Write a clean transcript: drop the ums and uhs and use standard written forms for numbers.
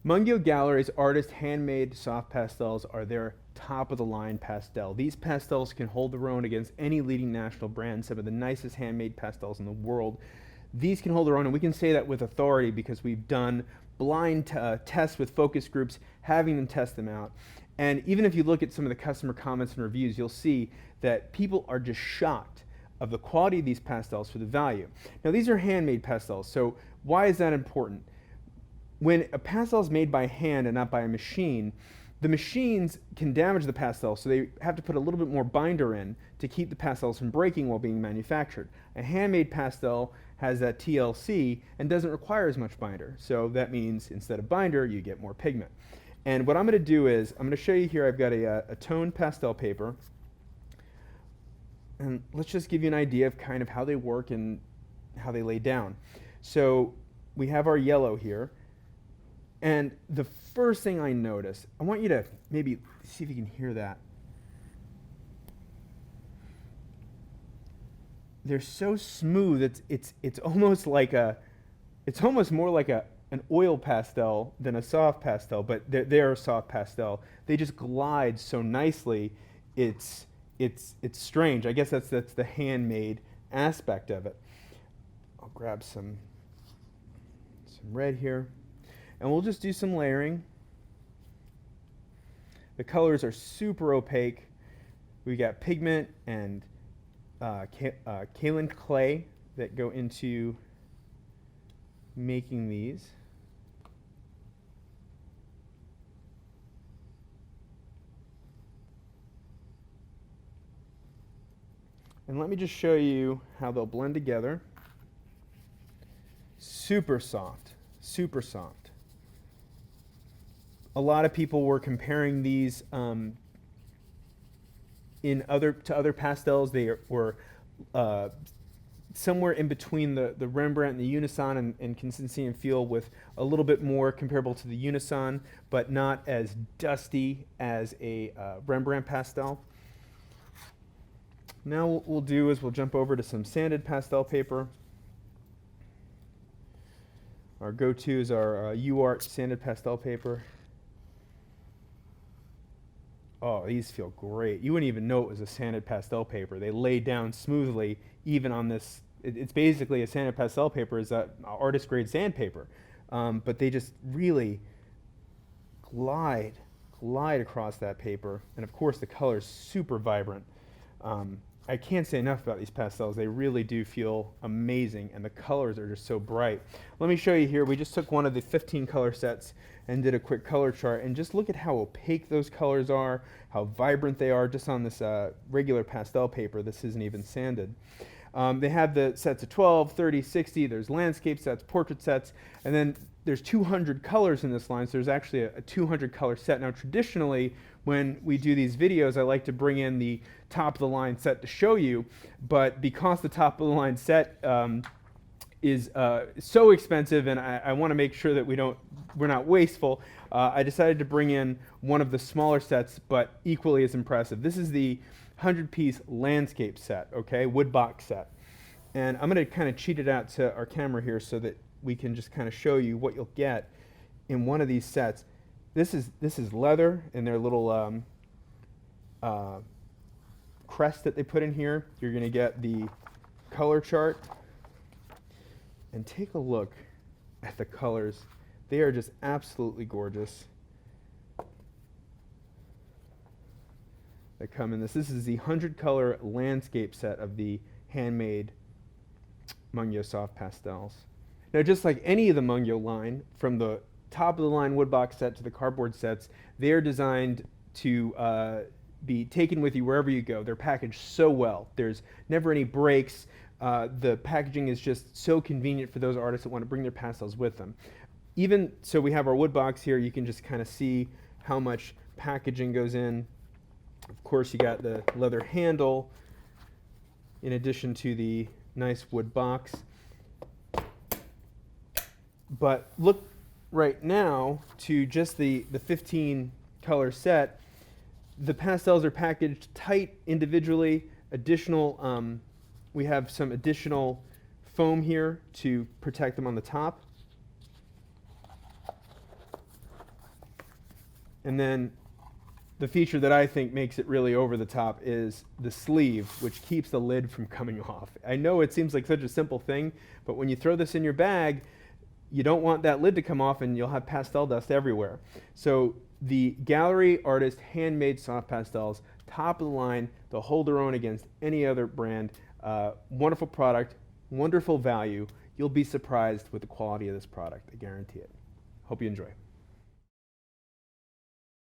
Mungyo Gallery's artist handmade soft pastels are their top of the line pastel. These pastels can hold their own against any leading national brand, some of the nicest handmade pastels in the world. These can hold their own, and we can say that with authority because we've done blind tests with focus groups, having them test them out. And even if you look at some of the customer comments and reviews, you'll see that people are just shocked of the quality of these pastels for the value. Now, these are handmade pastels, so why is that important? When a pastel is made by hand and not by a machine, the machines can damage the pastel, so they have to put a little bit more binder in to keep the pastels from breaking while being manufactured. A handmade pastel has that TLC and doesn't require as much binder, so that means instead of binder, you get more pigment. And what I'm going to do is, I'm going to show you here, I've got a toned pastel paper, and let's just give you an idea of kind of how they work and how they lay down. So we have our yellow here. And the first thing I notice, I want you to maybe see if you can hear that. They're so smooth. It's almost like it's almost more like an oil pastel than a soft pastel, but they're a soft pastel. They just glide so nicely. It's strange. I guess that's the handmade aspect of it. I'll grab some red here. And we'll just do some layering. The colors are super opaque. We got pigment and kaolin clay that go into making these. And let me just show you how they'll blend together. Super soft, super soft. A lot of people were comparing these to other pastels. They were somewhere in between the Rembrandt and the Unison in consistency and feel, with a little bit more comparable to the Unison, but not as dusty as a Rembrandt pastel. Now what we'll do is we'll jump over to some sanded pastel paper. Our go-to is our UArt sanded pastel paper. Oh, these feel great. You wouldn't even know it was a sanded pastel paper. They lay down smoothly even on this. It's basically a sanded pastel paper is an artist grade sandpaper. But they just really glide across that paper. And of course the color is super vibrant. I can't say enough about these pastels. They really do feel amazing, and the colors are just so bright. Let me show you here. We just took one of the 15 color sets and did a quick color chart, and just look at how opaque those colors are, how vibrant they are just on this regular pastel paper. This isn't even sanded. They have the sets of 12, 30, 60. There's landscape sets, portrait sets, and then there's 200 colors in this line, so there's actually a 200 color set. Now traditionally, when we do these videos, I like to bring in the top of the line set to show you, but because the top of the line set is so expensive, and I want to make sure that we're not wasteful, I decided to bring in one of the smaller sets, but equally as impressive. This is the 100-piece landscape set, okay, wood box set. And I'm going to kind of cheat it out to our camera here so that we can just kind of show you what you'll get in one of these sets. This is leather and their little crest that they put in here. You're going to get the color chart. And take a look at the colors. They are just absolutely gorgeous. That come in this. This is the 100-color landscape set of the handmade Mungyo soft pastels. Now, just like any of the Mungyo line, from the top of the line woodbox set to the cardboard sets, they are designed to be taken with you wherever you go. They're packaged so well. There's never any breaks. The packaging is just so convenient for those artists that want to bring their pastels with them. Even so, we have our wood box here. You can just kind of see how much packaging goes in. Of course, you got the leather handle in addition to the nice wood box. But look right now to just the 15 color set. The pastels are packaged tight individually. Additional, we have some additional foam here to protect them on the top. And then the feature that I think makes it really over the top is the sleeve, which keeps the lid from coming off. I know it seems like such a simple thing, but when you throw this in your bag, you don't want that lid to come off and you'll have pastel dust everywhere. So the Gallery Artist Handmade Soft Pastels, top of the line, they'll hold their own against any other brand. Wonderful product, wonderful value. You'll be surprised with the quality of this product, I guarantee it. Hope you enjoy.